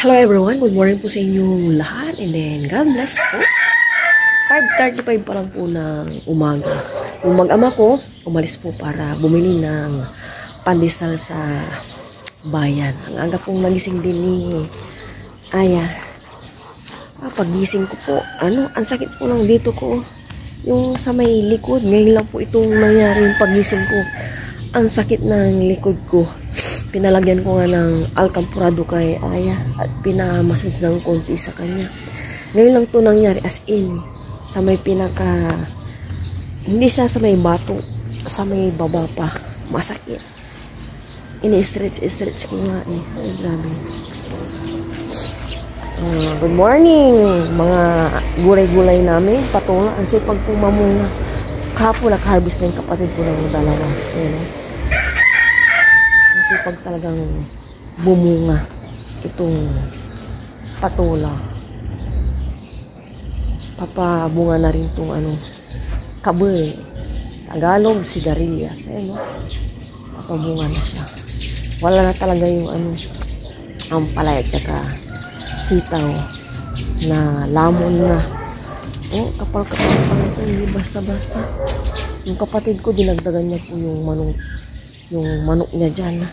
Hello everyone, good morning po sa inyong lahat and then God bless po. 5:35 pa lang po ng umaga. Yung mag-ama ko, umalis po para bumili ng pandesal sa bayan. Ang aga pong nagising din ni Aya. Pagising ko po, ang sakit po ng dito ko. Yung sa may likod, ngayon lang po itong nangyari yung pagising ko. Ang sakit ng likod ko. Pinalagyan ko nga ng alcampurado kay Aya at pinamassage ng konti sa kanya. Ngayon lang to nangyari, as in, sa may pinaka, hindi siya sa may bato, sa may baba pa, masakit. Ini-stretch ko nga eh. Ay, grabe. Good morning, mga gulay-gulay namin, patola. Ang sipag kong mamunga. Kahapon nag-harvest na yung kapatid ko ng dalawa. Ayan. Pag talagang bumunga itong patola, papabunga na rin itong kaboy, Tagalog, sigarilyas, papabunga na siya. Wala na talaga yung ang palay at saka sitaw na lamon na. Kapal-kapal pa na ito, hindi basta-basta. Yung kapatid ko, dinagdagan niya po yung manok niya dyan.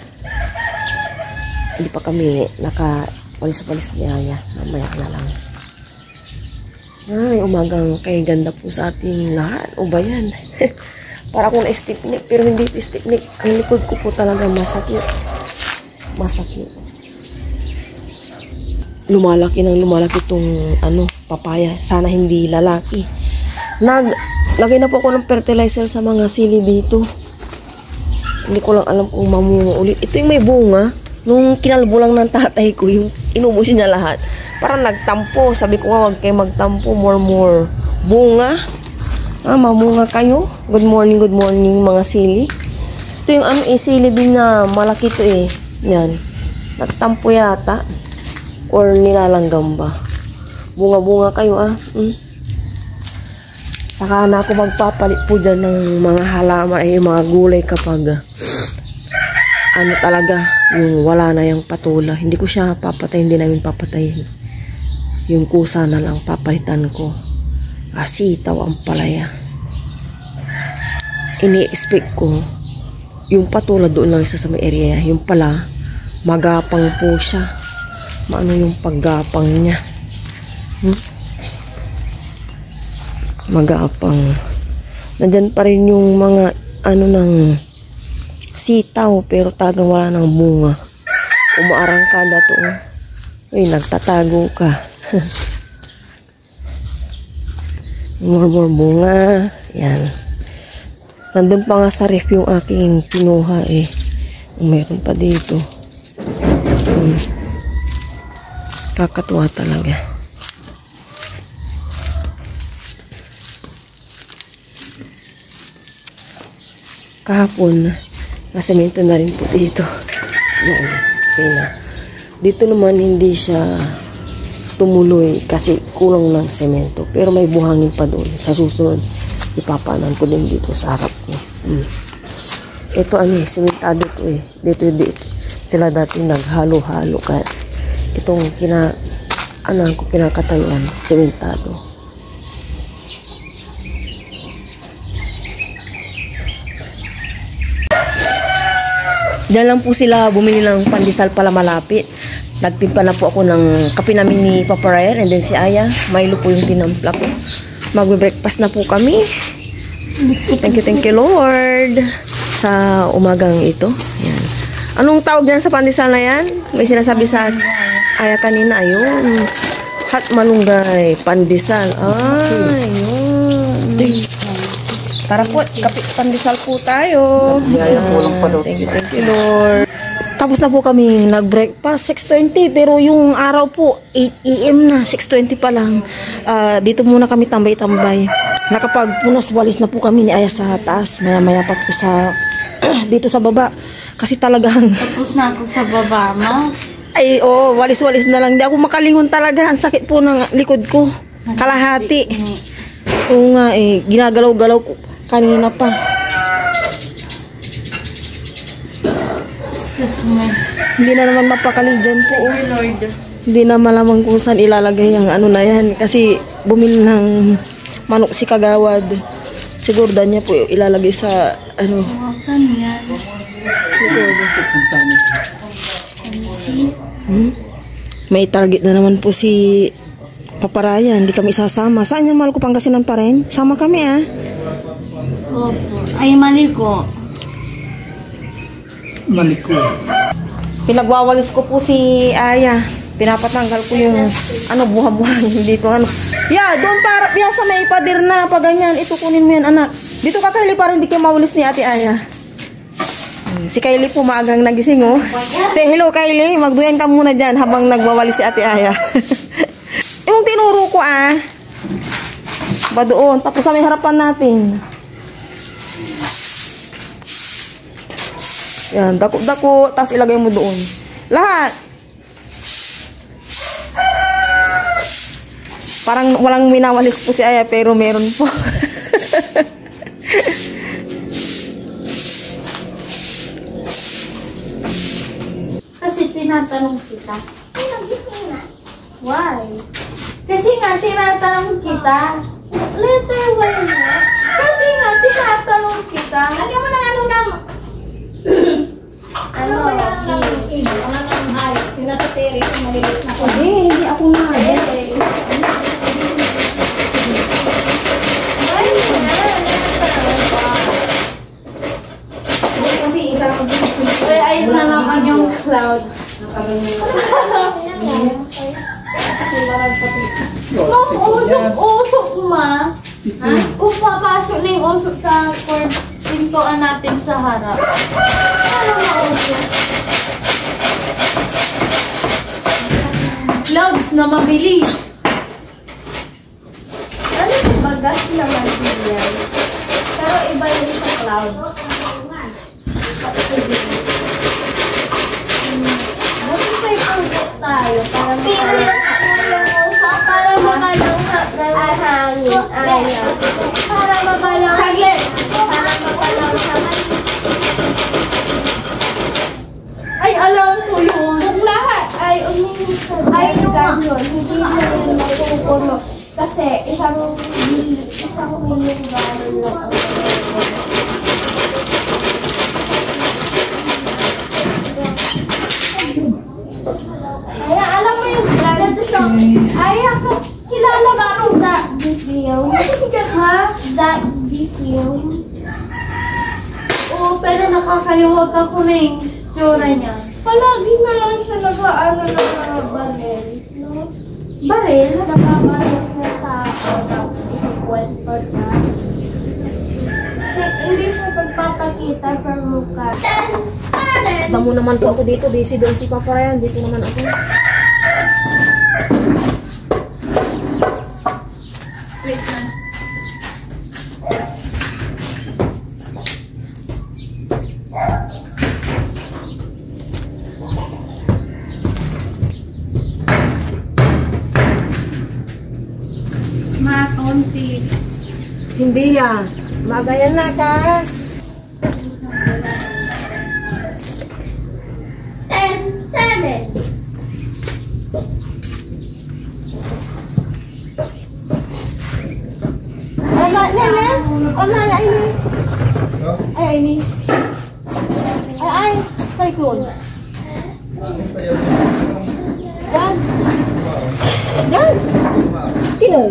Hindi pa kami nakapalis-palis ni Aya. Mamaya na lang. Ay, umagang kay ganda po sa ating lahat. O ba yan? Para akong na-stiffneck, pero hindi stiffneck. Ang likod ko po talaga masakit. Masakit. Lumalaki itong papaya. Sana hindi lalaki. Lagay na po ako ng fertilizer sa mga sili dito. Hindi ko lang alam kung mamunga ulit. Ito yung may bunga. Nung kinalbo lang ng tatay ko, yung inubos niya lahat. Parang nagtampo. Sabi ko nga, wag kayo magtampo. More bunga. Mamunga kayo. Good morning mga sili. Ito yung sili din na malaki to eh. Yan. Nagtampo yata. Or nilalanggam ba. Bunga-bunga kayo Saka na ako magpapalit po dyan ng mga halaman ay mga gulay kapag talaga yung wala na yung patola. Hindi ko siya papatayin, hindi namin papatayin. Yung kusa na lang papalitan ko. Sitaw ang palaya. Ini-expect ko yung patola doon lang isa sa may area. Yung pala, magapang po siya. Maano yung paggapang niya. Magapang. Nandyan pa rin yung mga ng sitaw pero talagang wala ng bunga. Umaarangkada to. Uy, nagtatago ka. More bunga. Yan. Nandun pa nga sa ref yung aking kinuha eh. Meron pa dito. Kakatuwa talaga. Kahapon, nasemento na rin po dito. Okay na. Dito naman hindi siya tumuloy kasi kulang ng semento. Pero may buhangin pa doon. Sa susunod, ipapanan ko din dito sa harap ko. Ito sementado to eh. Dito. Sila dati naghalo-halo kasi itong kinakatayuan, sementado. Diyan lang po sila bumili ng pandesal pala malapit. Nagtimpa na po ako ng kape namin ni Papa Ryan and then si Aya. Milo po yung tinampla ko. Magbe-breakfast na po kami. Thank you Lord sa umagang ito. Yan. Anong tawag yan sa pandesal na yan? May sinasabi sa Aya kanina. Ayun. Hot malunggay. Pandesal. Ayun. Tara po, pandesal po tayo. Thank you Lord. Tapos na po kami nag-breakfast, 6:20. Pero yung araw po, 8 AM na, 6:20 pa lang. Dito muna kami tambay-tambay. Nakapagpunas walis na po kami ni Aya sa taas. Maya-maya pa po sa, dito sa baba. Kasi talagang... Tapos na ako sa baba, ma. Ay, walis-walis na lang. Hindi ako makalingon talaga. Ang sakit po ng likod ko. Kalahati. Oo nga ginagalaw-galaw ko. Kanina pa. Hindi na naman mapakali dyan po. Lord. Hindi na malamang kung saan ilalagay ang ano na yan. Kasi bumili ng manok si Kagawad. Siguro niya po ilalagay sa ano. Oh, saan yan? May target na naman po si Paparayan. Hindi kami sasama. Saan yung mahal ko Pangasinan pa rin? Sama kami ah. Opo. Ay, mali ko. Mali ko. Pinagwawalis ko po si Aya. Pinapatanggal ko yung ano buha-buha dito ano. Yeah, doon para sa may pader na pag ganyan. Ito kunin mo yan anak. Dito ka Kylie para hindi kayo mawalis ni Ate Aya. Si Kylie po maagang nagising oh. Say hello Kylie. Magduyan ka muna dyan habang nagwawalis si Ate Aya. Yung tinuro ko ah. Ba doon. Tapos sa may harapan natin. Yan. Dako-dako. Tapos ilagay mo doon. Lahat. Parang walang minawalis po si Aya pero meron po. Kasi tinatanong kita. Why? Kasi nga tinatanong kita. Letter Y na. Kasi nga tinatanong kita. Lagi mo ng ano nang... ano nang iba? Ano nang hay? Sinasatiri ko maliit na ko. Hindi ako na. Kasi isa lang Ay, ayun na naman yung cloud. Ma'am, usok-usok ma. Ha? Papasok na yung usok sa pintuan natin sa harap. Ano na usok? Clouds na mabilis. Ano yung bagas na mabilis? Pero iba yung sa cloud. Bakit tayo pagkot tayo para mabalang sa hangin. Para mabalang saglit. Para mabalang sa ay, alam ko yun. Lahat ay umiinom yun. Hindi na yun mapupuno. Kasi isang million gallon lang ang ay, alam mo yung brand ito. Ay, ako, kilala ka ako sa Diffuse. Ha? That Diffuse. Oo, pero nakakaliwag ako na yung tsura niya. Palagi na lang siya nag-ano ng mga baril. No? Baril? Nakabaril na tao. Tapos ikukwento na. Hindi siya pagpapakita sa mukha. Tamo naman po ako dito. Busy doon si Papa Ryan. Dito naman ako. Wait na. Makonti. Hindi yan. Magayan na ka. Ay, cyclone. Yan. Yan. Tinoy.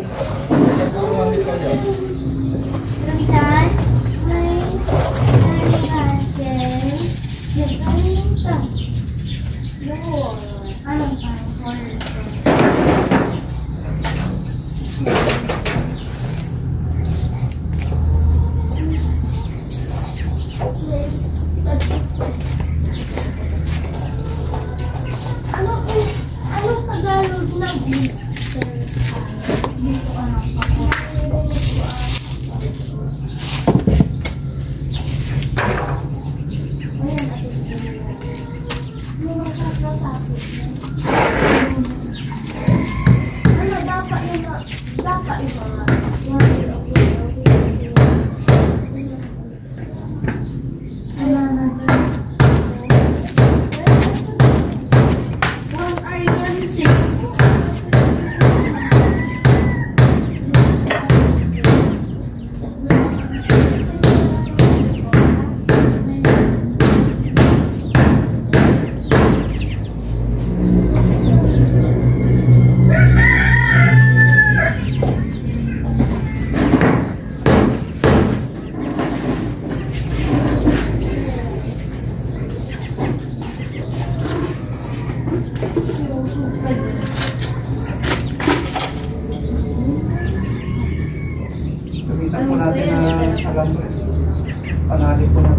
Panali po na.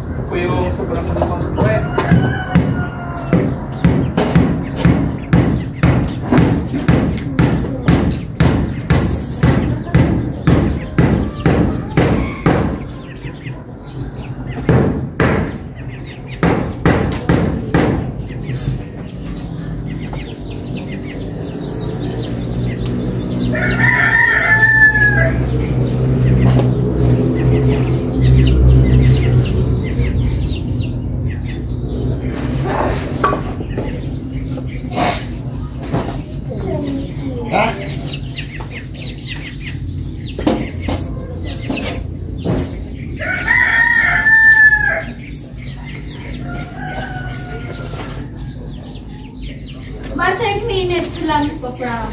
Ito po yung sobrang malapang puwet. But 10 minutes lang pa from.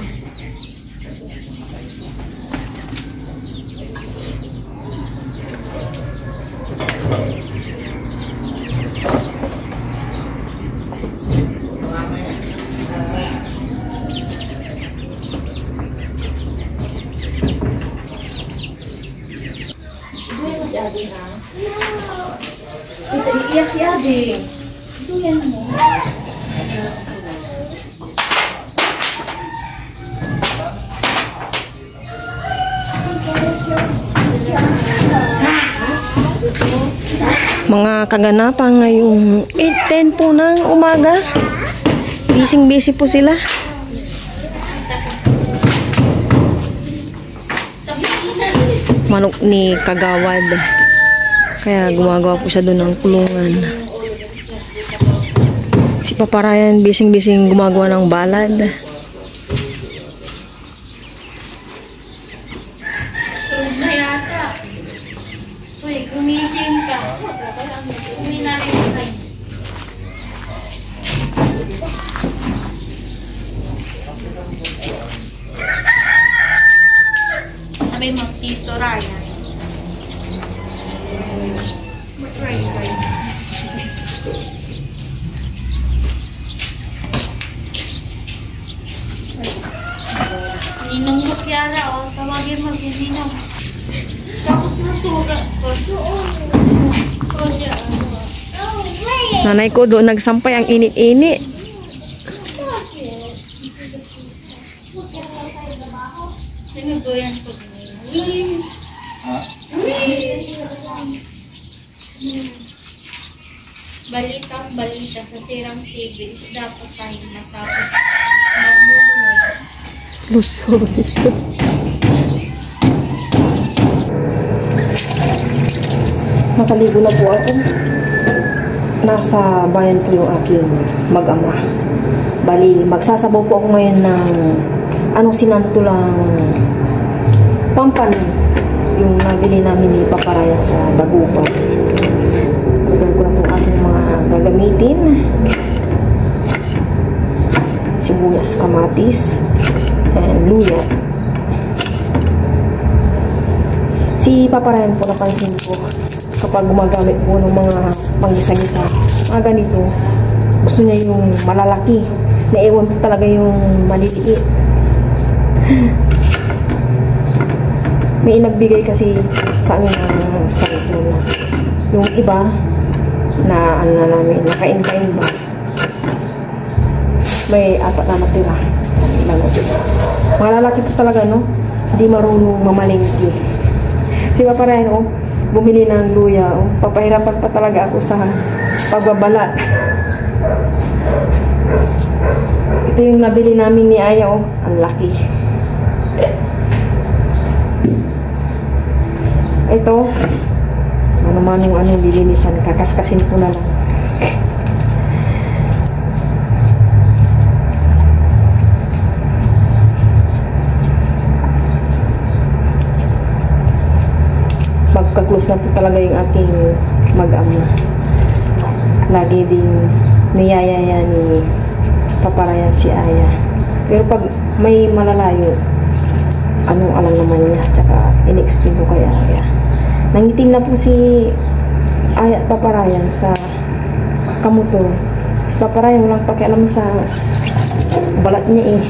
Si Adi na. Ito, iiyak si Adi. Ito yan mo. Mga kaganapan ngayong 8:10 po ng umaga. Busy po sila. Manok ni Kagawad. Kaya gumagawa po siya doon ng kulungan. Si Papa Ryan busy gumagawa ng balad. Tulog na yata. Uy, gumising ka. Uwi na rin tayo. Sabi mo, Tito Ryan. Right. Ninong Mutiara, o. Tawagin mo si Ninong. Tapos nasugat ko. Nanay ko doon nagsampay ang init-init. Sinuduyan ko. Balita sa Sirang TV is dapat tayo matapos mamunod. Lusog. Nakaligo na po ako. Nasa bayan po yung aking mag-ama. Bali, magsasabaw po ako ngayon ng sinantulang pampan. Yung nabili namin ni Papa Ryan sa Dagupan. Lagyan ko na po aking mga gagamitin. Sibuyas, kamatis, and luya. Si Papa Ryan po, napansin ko, kapag gumagamit po ng mga panggisa-gisa, mga ganito, gusto niya yung malalaki. Naiwan po talaga yung maliliit. May nagbigay kasi sa amin ng sarito na yung iba na namin, nakain-kain ba. May apat na natira. Mga lalaki po talaga, no? Hindi marunong mamalengke. Si Papa Ryan, bumili ng luya. Papahirapan pa talaga ako sa pagbabala. Ito yung nabili namin ni Aya, ang laki. Ito, manong lilinisan, kakaskasin ko na lang. Magka-close na po talaga yung aking mag-ama. Lagi din niyayaya ni Papa Ryan si Aya. Pero pag may malalayo, alam naman niya, tsaka in-explain ko kay Aya. Nangitim na po si Aya at Papa Ryan sa kamotor. Si Papa Ryan walang pakialam sa balat niya eh.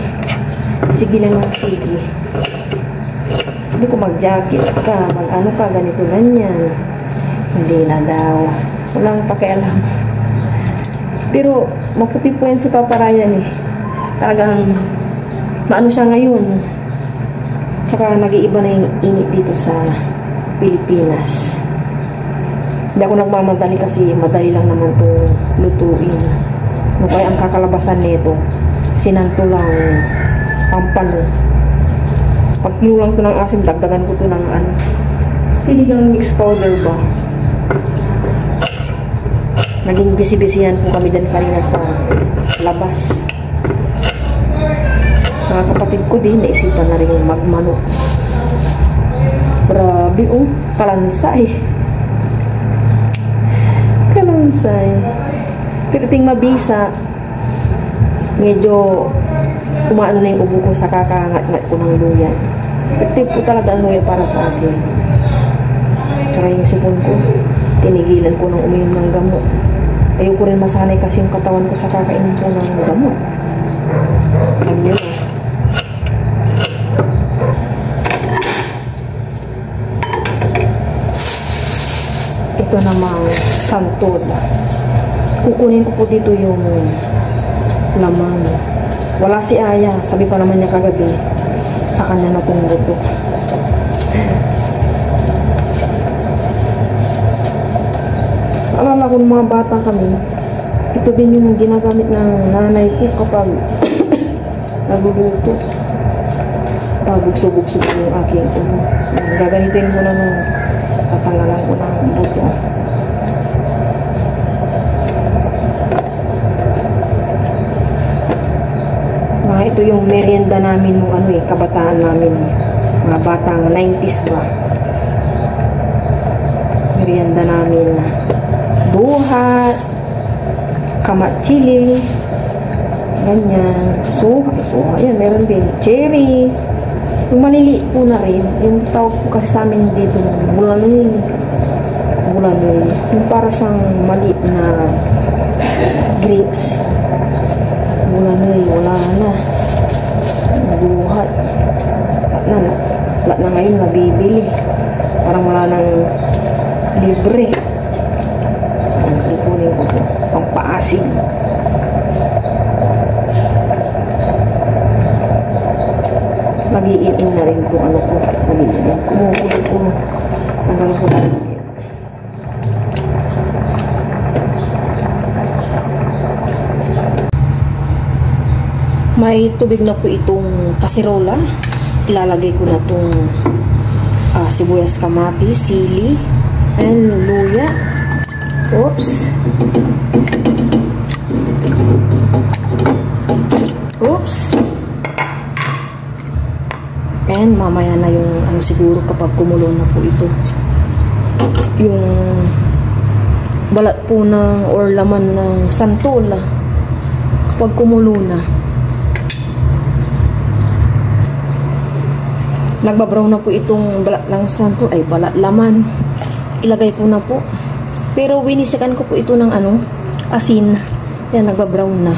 Sige lang ng sige. Si Sabi ko, mag-jacket ka, mag-ano ka, ganito, ganyan. Hindi na daw. Walang pakialam. Pero, maputi po yan si Papa Ryan eh. Talagang, maano siya ngayon. Tsaka, nag-iiba na yung init dito sa Pilipinas. Hindi ako nagmamadali kasi madali lang naman itong lutuin. Ano kaya ang kakalabasan nito? Sinanto lang pampano. Pag kinulang ko ng asim, dagdagan ko to ng ano, sinigang mix powder ba? Naging busy-busyhan po kami dyan kanina sa labas. Mga kapatid ko din, naisipan na rin magmano. Grabe oh, kalansay. Kalansay. Pero ting mabisa, medyo umaano na yung ubo ko sa kakangat-ngat ko ng luya. Effective po talaga ang luya para sa akin. Tsaka yung sipon ko, tinigilan ko ng uminom ng gamot. Ayoko rin masanay kasi yung katawan ko sa kakainin ko ng gamot. Alam nyo na. Ito namang santol. Kukunin ko po dito yung laman. Wala si Aya. Sabi pa naman niya kagabi, sa kanya na pong buto. Alala ko ng mga bata kami, ito din yung ginagamit ng nanay ko kapag nagluluto. Bugso-bugso ko yung aking ulo. Gaganitin ko na ng tatanggalan ko ng buto. Ito yung merienda namin nung ano kabataan namin. Mga batang 90s ba. Merienda namin. Buhat, kamat chili, ganyan. Suha, yan, meron din. Cherry. Yung maliliit po na rin. Yung tawag po kasi sa amin dito, bulanoy. Bulanoy. Yung para siyang maliit na grapes. Bulanoy, wala na. Buhat. Wala na ngayon nabibili. Parang wala nang libre. Kukunin ko ito. Pampaasim. Mag-iiin na rin kung ano ko. Mag-iiin. Kumukulog ko. Hanggang ko na. May tubig na po itong kasirola. Ilalagay ko na itong sibuyas, kamatis, sili, and luya. Oops. Oops. And mamaya na yung siguro kapag kumulo na po ito. Yung balat po ng or laman ng santola. Kapag kumulo na. Nagbabrown na po itong balat ng santo, balat laman. Ilagay ko na po. Pero winisikan ko po ito ng asin. Yan, nagbabrown na.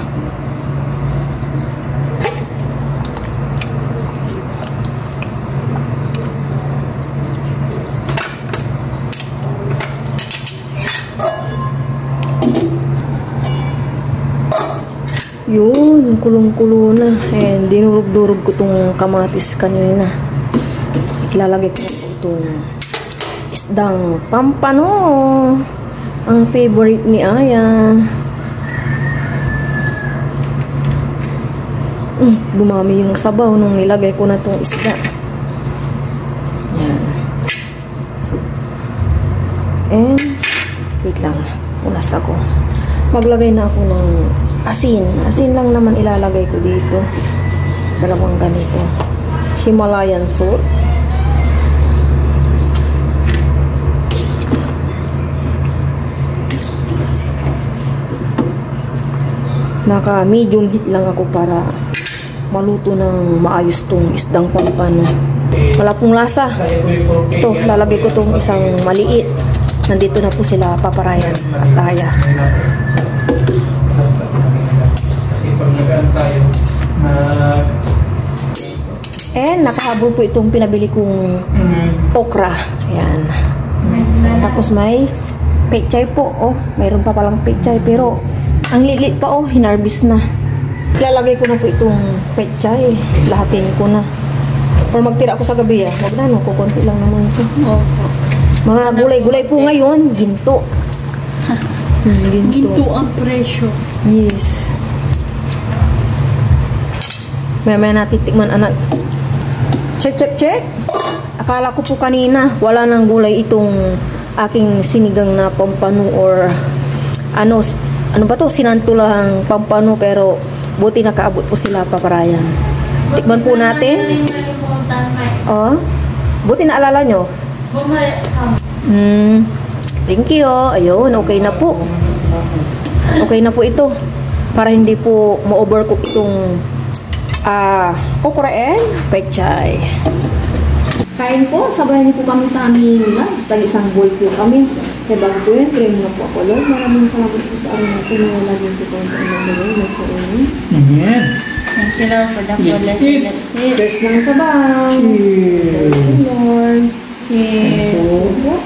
Yun, kulong-kulo na. And dinurog-durog ko itong kamatis kanina. Ilalagay ko itong isdang pampano. Ang favorite ni Aya. Dumami yung sabaw nung nilagay ko na itong isda. Yan. And, wait lang. Ulas ako. Maglagay na ako ng asin. Asin lang naman ilalagay ko dito. Dalawang ganito. Himalayan salt. Naka-medium heat lang ako para maluto ng maayos tong isdang pampano. Wala pong lasa. Ito, lalagay ko tong isang maliit. Nandito na po sila, Papa Ryan at Aya. And nakahabol po itong pinabili kong okra. Ayan. Tapos may pechay po. Oh, mayroon pa palang pechay. Pero ang lilit pa oh, hinarvest na. Ilalagay ko na po itong pechay. Lahatin ko na. Or magtira ako sa gabi ah. Wag na no, kukunti lang naman ito. Mga gulay-gulay po ngayon, ginto. Ginto ang presyo. Yes. Maya natitikman anak. Check. Akala ko po kanina, wala nang gulay itong aking sinigang na pampano or ano ba to, sinantulang pampano, pero buti nakaabot po sila paparayan. Tikman po natin. Oh, buti naalala nyo. Thank you. Ayun, okay na po. Okay na po ito. Para hindi po ma-overcook itong okra and pechay. Kain po, sabayan niyo po kami sa aming lunch. Tag-isang bowl po kami. Kaya bago po yun, cream na po ako. Lord, maraming salamat po sa amin natin. Nalagyan po po ang taong Amen. Thank you, Lord, for the Let's eat. Cheers ng sabaw. Cheers. Thank you, Lord. Cheers.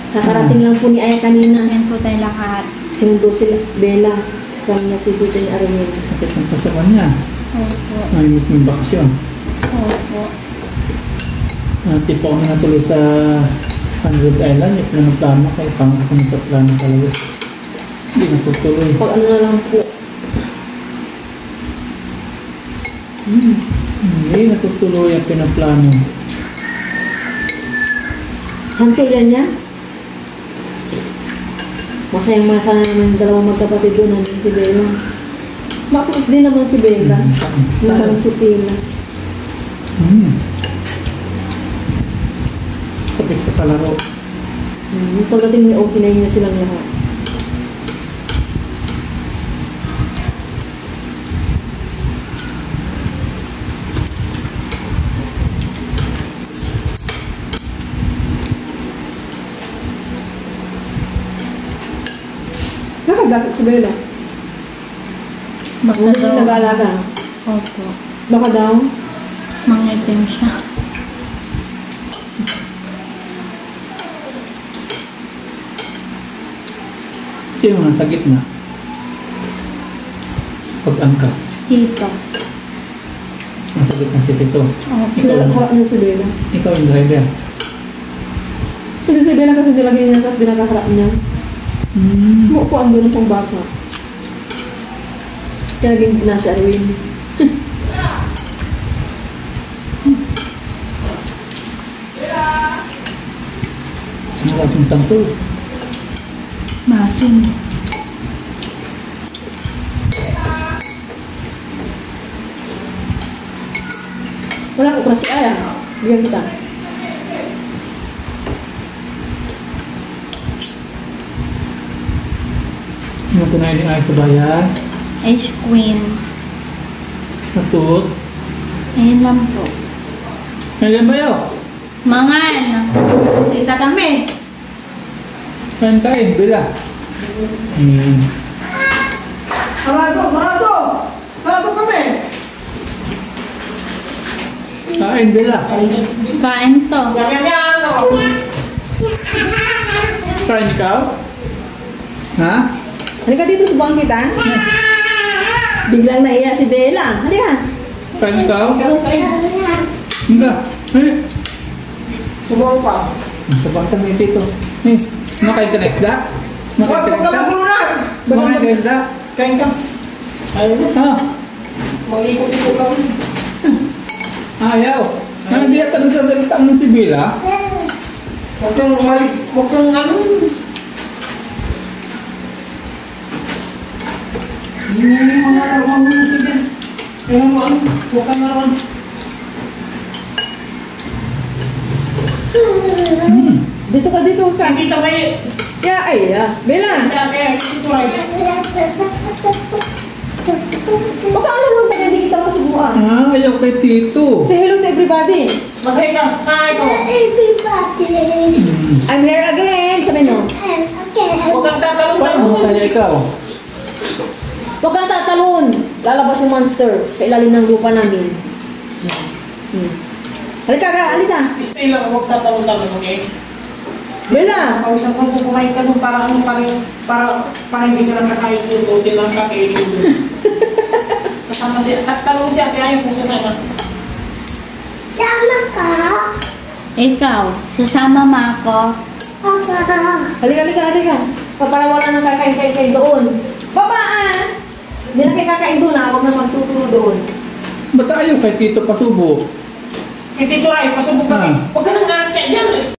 Nakarating lang po ni Aya kanina. Ayan po tayo lahat. Sinundo sila, Bella. Kasama niya si Tito ni Arimel. Kapit ang pasawan niya. Opo. May mismong bakasyon. Opo. Tipo kami natuloy sa 100 Island. Yung plano kaya pang ako nagpaplano talaga. Hindi natutuloy. Pag ano na lang po. Hindi natutuloy ang pinaplano. Hantol yan niya. Masayang-masa na naman yung dalawang magkapatid doon. Nandun si Bella. Mapulis din naman si Bella. Yung si Tila. Sabik sa palaro. Pagdating ni okay na yun na silang lahat. Nakagakit si Bella. Baka Ano daw. yung nag-aalaga? Opo. Baka daw. Mangitim siya. Sino nasa gitna? Pag-angkas. Tito. Nasa gitna si Tito. Opo. Harap niya si Bella. Ikaw yung driver. Kasi si Bella kasi nilagay niya at binakaharap niya. Muupuan doon ang bata. Kaya naging nasa Arwin. Ang ating tanto. Masin. Wala ko kasi Aya. Bigyan kita. Ano tunay din ay sa bayan? Ice Queen. Natut. Ayun lang po. Ngayon ba yun? Mangan. Sita kami. Kain kain, Bella. Sarado! Sarado! Sarado kami! Kain, Bella. Kain to. Kain ikaw? Ha? Halika dito, subukan kita. Biglang naiya si Bella. Halika. Kain ikaw? Enggak. Subukan pa. Sabang ka na Tito. Makain ka na isda? Makain ka na isda? Makain ka isda? Kain ka. Ha? Mag-ikot-ikot lang. Ayaw. Hindi ka nagsasalita mo si Bella? Huwag kang umalik. Huwag kang ano. Hindi yung mga laruan mo si Ben. Kaya mo ano. Huwag kang laruan. Dito ka, dito ka. Kita kayo. Kaya ay, Bella. Kaya dito kayo. Baka ano lang tayo, hindi kita masubukan. Ayaw kay Tito. Say hello to everybody. Mag-hi ka. Hi ko. I'm here again. Sabi no. Huwag kang tatalong Paano saya ikaw? Huwag kang tatalon. lalabas yung monster sa ilalim ng lupa namin. Halika ka, halika. Stay lang, huwag tatawag-tawag, okay? Bella! Pawisan ko kung kumain ka doon para ano, para hindi ka lang kakain doon, buti lang kakainin doon. Kasama siya, tanong si ate ayaw kung sasama. Sama ka? Ikaw, sasama mo ako. Papa. Halika, halika, halika. Para wala nang kakain-kain doon. Babaan! Hindi na kayo kakain doon ha, huwag na magtuturo doon. Ba't ayaw kay Tito Pasubo? Kay Tito Ray, pasubok ka. Huwag ka nang ngakit yan.